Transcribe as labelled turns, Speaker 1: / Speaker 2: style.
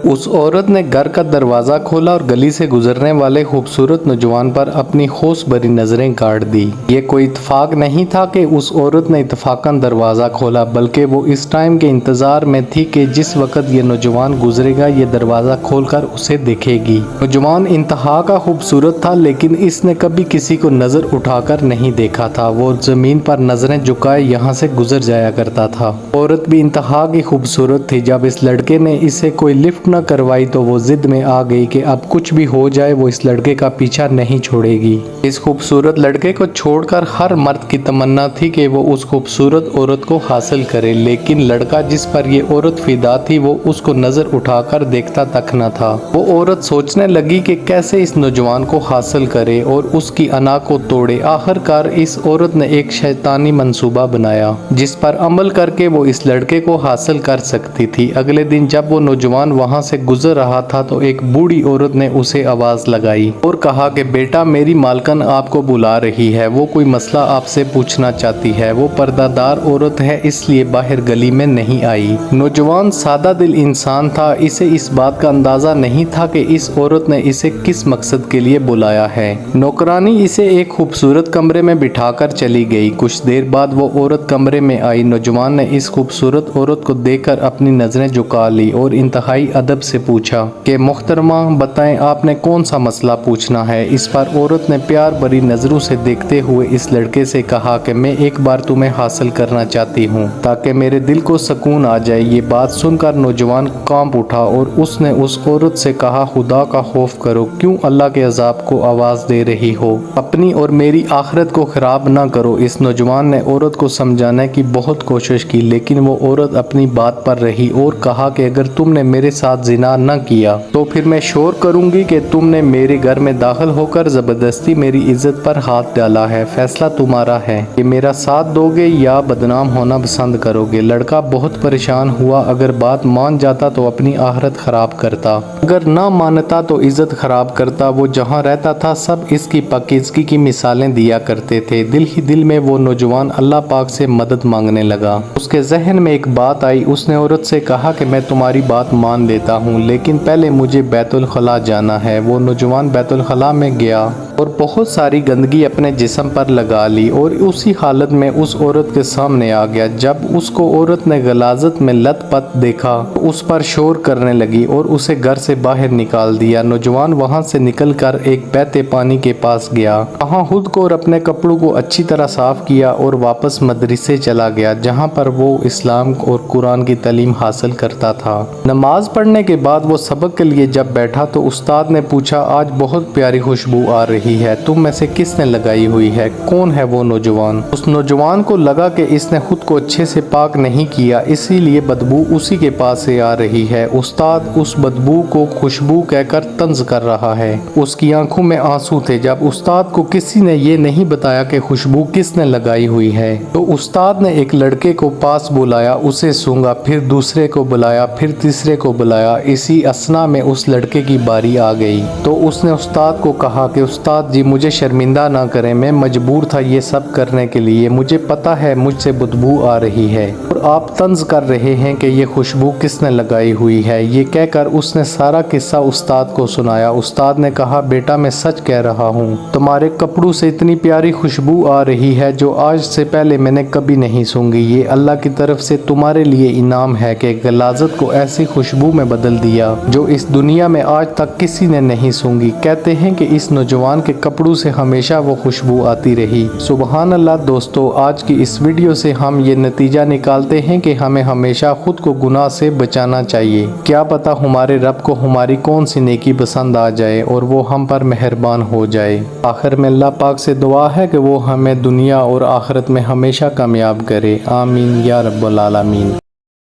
Speaker 1: उस औरत ने घर का दरवाज़ा खोला और गली से गुजरने वाले खूबसूरत नौजवान पर अपनी होश भरी नज़रें गाड़ दी। ये कोई इत्तेफाक नहीं था कि उस औरत ने इत्तेफाकन दरवाज़ा खोला, बल्कि वो इस टाइम के इंतज़ार में थी कि जिस वक़्त ये नौजवान गुजरेगा ये दरवाज़ा खोलकर उसे देखेगी। नौजवान इंतहा का खूबसूरत था, लेकिन इसने कभी किसी को नज़र उठाकर नहीं देखा था। वो ज़मीन पर नज़रें झुकाए यहाँ से गुजर जाया करता था। औरत भी इंतहा की खूबसूरत थी। जब इस लड़के ने इसे कोई लिफ्ट न करवाई तो वो जिद में आ गई कि अब कुछ भी हो जाए वो इस लड़के का पीछा नहीं छोड़ेगी। इस खूबसूरत लड़के को छोड़कर हर मर्द की तमन्ना थी कि वो उस खूबसूरत औरत को हासिल करे, लेकिन लड़का जिस पर ये औरत फिदा थी वो उसको नजर उठाकर देखता तक न था। वो औरत सोचने लगी कि कैसे इस नौजवान को हासिल करे और उसकी अना को तोड़े। आखिरकार इस औरत ने एक शैतानी मंसूबा बनाया जिस पर अमल करके वो इस लड़के को हासिल कर सकती थी। अगले दिन जब वो नौजवान वहां से गुजर रहा था तो एक बूढ़ी औरत ने उसे आवाज लगाई और कहा कि बेटा, मेरी मालकन आपको बुला रही है, वो कोई मसला आपसे पूछना चाहती है। वो पर्दादार औरत है इसलिए बाहर गली में नहीं आई। नौजवान सादा दिल इंसान था, इसे इस बात का अंदाजा नहीं था कि इस औरत ने इसे किस मकसद के लिए बुलाया है। नौकरानी इसे एक खूबसूरत कमरे में बिठाकर चली गई। कुछ देर बाद वो औरत कमरे में आई। नौजवान ने इस खूबसूरत औरत को देखकर अपनी नजरें झुका ली और इंतहाई अदब से पूछा कि मुहतरमा बताएं आपने कौन सा मसला पूछना है। इस पर औरत ने प्यार भरी नजरों से देखते हुए इस लड़के से कहा कि मैं एक बार तुम्हें हासिल करना चाहती हूँ ताकि मेरे दिल को सुकून आ जाए। ये बात सुनकर नौजवान कांप उठा और उसने उस औरत से कहा खुदा का खौफ करो, क्यों अल्लाह के अजाब को आवाज दे रही हो, अपनी और मेरी आखिरत को खराब ना करो। इस नौजवान ने औरत को समझाने की बहुत कोशिश की, लेकिन वो औरत अपनी बात पर रही और कहा कि अगर तुमने मेरे साथ जिना न किया तो फिर मैं शोर करूंगी कि तुमने मेरे घर में दाखिल होकर जबरदस्ती मेरी इज्जत पर हाथ डाला है। फैसला तुम्हारा है कि मेरा साथ दोगे या बदनाम होना पसंद करोगे। लड़का बहुत परेशान हुआ। अगर बात मान जाता तो अपनी आखिरत खराब करता, अगर ना मानता तो इज्जत खराब करता। वो जहाँ रहता था सब इसकी पाकीज़गी की मिसालें दिया करते थे। दिल ही दिल में वो नौजवान अल्लाह पाक से मदद मांगने लगा। उसके जहन में एक बात आई। उसने औरत से कहा कि मैं तुम्हारी बात मान लेता हूँ, लेकिन पहले मुझे बैतुल खला जाना है। वो नौजवान बैतुल खला में गया और बहुत सारी गंदगी अपने जिस्म पर लगा ली और उसी हालत में उस औरत के सामने आ गया। जब उसको औरत ने गलाजत में लत-पत देखा तो उस पर शोर करने लगी और उसे घर से बाहर निकाल दिया। नौजवान वहां से निकलकर एक बहते पानी के पास गया, वहां खुद को और अपने कपड़ों को अच्छी तरह साफ किया और वापस मदरसे चला गया जहां पर वो इस्लाम और कुरान की तालीम हासिल करता था। नमाज पढ़ने के बाद वो सबक के लिए जब बैठा तो उस्ताद ने पूछा, आज बहुत प्यारी खुशबू आ रही है, तुम में से किसने लगाई हुई है? कौन है वो नौजवान? उस नौजवान को लगा कि इसने खुद को अच्छे से पाक नहीं किया, इसीलिए बदबू उसी के पास से आ रही है। उस्ताद उस बदबू को खुशबू कहकर तंज कर रहा है। उसकी आंखों में आंसू थे। जब उस्ताद को किसी ने ये नहीं बताया कि खुशबू किसने लगाई हुई है तो उस्ताद ने एक लड़के को पास बुलाया, उसे सूंघा, फिर दूसरे को बुलाया, फिर तीसरे को बुलाया। इसी असना में उस लड़के की बारी आ गई तो उसने उस्ताद को कहा कि उस्ताद जी मुझे शर्मिंदा ना करें, मैं मजबूर था ये सब करने के लिए। मुझे पता है मुझसे बदबू आ रही है और आप तंज कर रहे हैं कि ये खुशबू किसने लगाई हुई है। ये कहकर उसने सारा किस्सा उस्ताद को सुनाया। उस्ताद ने कहा, बेटा मैं सच कह रहा हूँ, तुम्हारे कपड़ों से इतनी प्यारी खुशबू आ रही है जो आज से पहले मैंने कभी नहीं सूंघी। ये अल्लाह की तरफ से तुम्हारे लिए इनाम है कि गलाजत को ऐसी खुशबू में बदल दिया जो इस दुनिया में आज तक किसी ने नहीं सूंघी। कहते हैं कि इस नौजवान के कपड़ों से हमेशा वो खुशबू आती रही। सुबहान अल्लाह। दोस्तों, आज की इस वीडियो से हम ये नतीजा निकालते हैं कि हमें हमेशा खुद को गुनाह से बचाना चाहिए। क्या पता हमारे रब को हमारी कौन सी नेकी पसंद आ जाए और वो हम पर मेहरबान हो जाए। आखिर में अल्लाह पाक से दुआ है कि वो हमें दुनिया और आखिरत में हमेशा कामयाब करे। आमीन या रब्बुल आलमीन।